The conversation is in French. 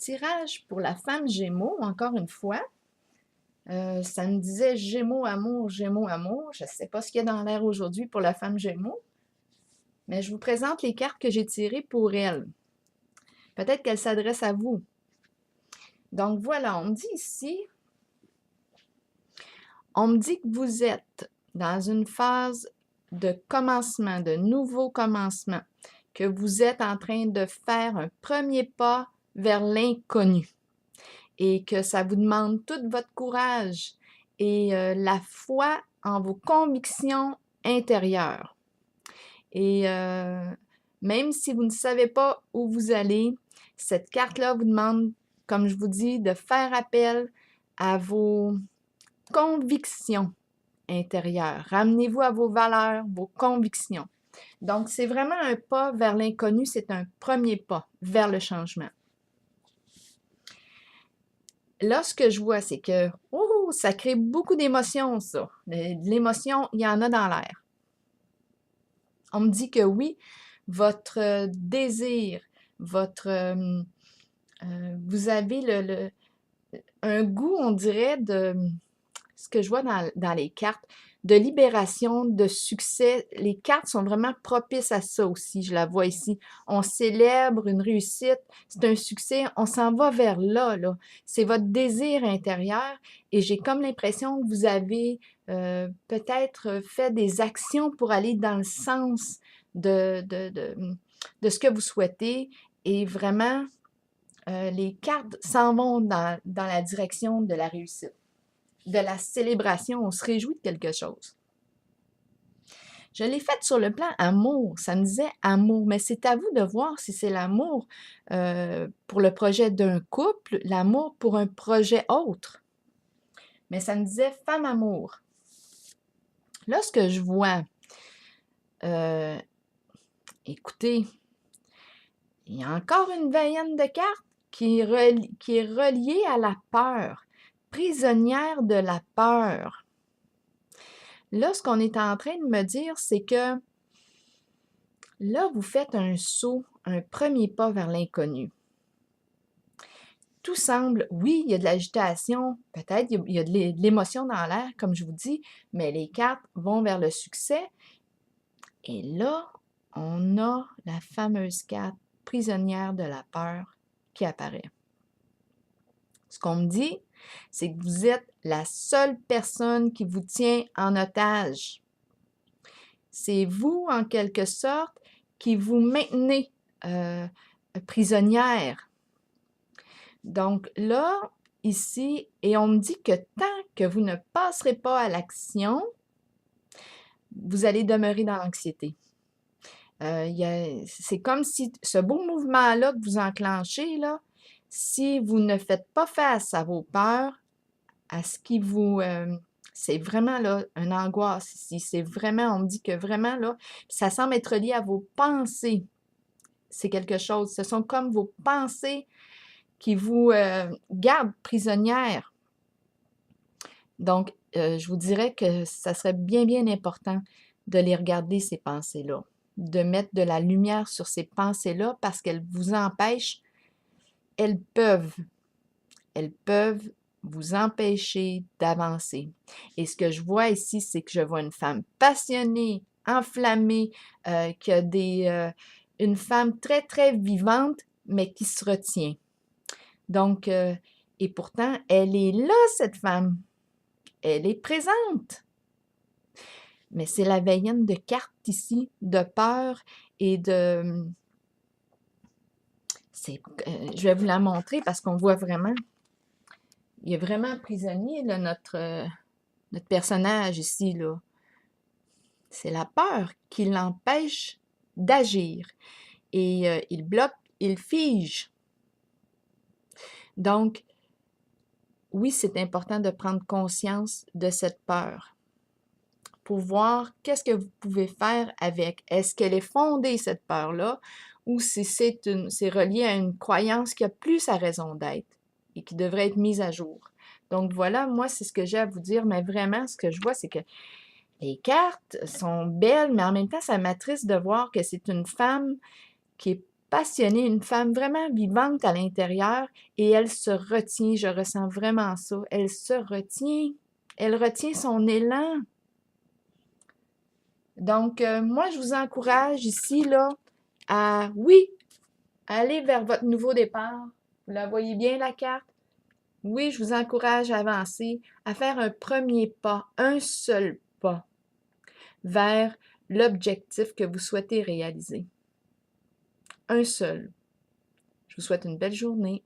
tirage pour la femme Gémeaux, encore une fois. Ça me disait Gémeaux, amour, Gémeaux, amour. Je ne sais pas ce qu'il y a dans l'air aujourd'hui pour la femme Gémeaux, mais je vous présente les cartes que j'ai tirées pour elle. Peut-être qu'elle s'adresse à vous. Donc voilà, on me dit ici, on me dit que vous êtes dans une phase de commencement, de nouveau commencement, que vous êtes en train de faire un premier pas vers l'inconnu et que ça vous demande tout votre courage et la foi en vos convictions intérieures. Et même si vous ne savez pas où vous allez, cette carte-là vous demande, comme je vous dis, de faire appel à vos convictions intérieures. Ramenez-vous à vos valeurs, vos convictions. Donc, c'est vraiment un pas vers l'inconnu, c'est un premier pas vers le changement. Là, ce que je vois, c'est que oh, ça crée beaucoup d'émotions, ça. De l'émotion, il y en a dans l'air. On me dit que oui, votre désir, vous avez un goût, on dirait, de ce que je vois dans les cartes, de libération, de succès. Les cartes sont vraiment propices à ça aussi, je la vois ici. On célèbre une réussite, c'est un succès, on s'en va vers là, là. C'est votre désir intérieur et j'ai comme l'impression que vous avez peut-être fait des actions pour aller dans le sens de ce que vous souhaitez et vraiment, les cartes s'en vont dans la direction de la réussite, de la célébration, on se réjouit de quelque chose. Je l'ai faite sur le plan amour, ça me disait amour, mais c'est à vous de voir si c'est l'amour pour le projet d'un couple, l'amour pour un projet autre. Mais ça me disait femme amour. Là, ce que je vois, écoutez, il y a encore une veillenne de cartes qui est reliée à la peur, prisonnière de la peur. Là, ce qu'on est en train de me dire, c'est que là, vous faites un saut, un premier pas vers l'inconnu. Tout semble, oui, il y a de l'agitation, peut-être il y a de l'émotion dans l'air, comme je vous dis, mais les cartes vont vers le succès. Et là, on a la fameuse carte prisonnière de la peur qui apparaît. Ce qu'on me dit, c'est que vous êtes la seule personne qui vous tient en otage. C'est vous, en quelque sorte, qui vous maintenez prisonnière. Donc là, ici, et on me dit que tant que vous ne passerez pas à l'action, vous allez demeurer dans l'anxiété. C'est comme si ce beau mouvement-là que vous enclenchez, là, si vous ne faites pas face à vos peurs, à ce qui vous... c'est vraiment là une angoisse ici. C'est vraiment, on me dit que vraiment là, ça semble être lié à vos pensées. C'est quelque chose. Ce sont comme vos pensées qui vous gardent prisonnière. Donc, je vous dirais que ça serait bien, bien important de les regarder, ces pensées-là, de mettre de la lumière sur ces pensées-là parce qu'elles vous empêchent, elles peuvent vous empêcher d'avancer. Et ce que je vois ici, c'est que je vois une femme passionnée, enflammée, qui a une femme très, très vivante, mais qui se retient. Donc, et pourtant, elle est là, cette femme. Elle est présente. Mais c'est la veillenne de cartes ici, de peur et de... je vais vous la montrer parce qu'on voit vraiment... Il est vraiment prisonnier, là, notre personnage ici, là. C'est la peur qui l'empêche d'agir. Et il bloque, il fige. Donc, oui, c'est important de prendre conscience de cette peur pour voir qu'est-ce que vous pouvez faire avec. Est-ce qu'elle est fondée, cette peur-là, ou si c'est relié à une croyance qui a plus sa raison d'être et qui devrait être mise à jour. Donc voilà, moi, c'est ce que j'ai à vous dire, mais vraiment, ce que je vois, c'est que les cartes sont belles, mais en même temps, ça m'attriste de voir que c'est une femme qui est passionnée, une femme vraiment vivante à l'intérieur et elle se retient, je ressens vraiment ça, elle se retient, elle retient son élan. Donc, moi, je vous encourage ici, là, à, oui, aller vers votre nouveau départ. Vous la voyez bien, la carte? Oui, je vous encourage à avancer, à faire un premier pas, un seul pas vers l'objectif que vous souhaitez réaliser. Un seul. Je vous souhaite une belle journée.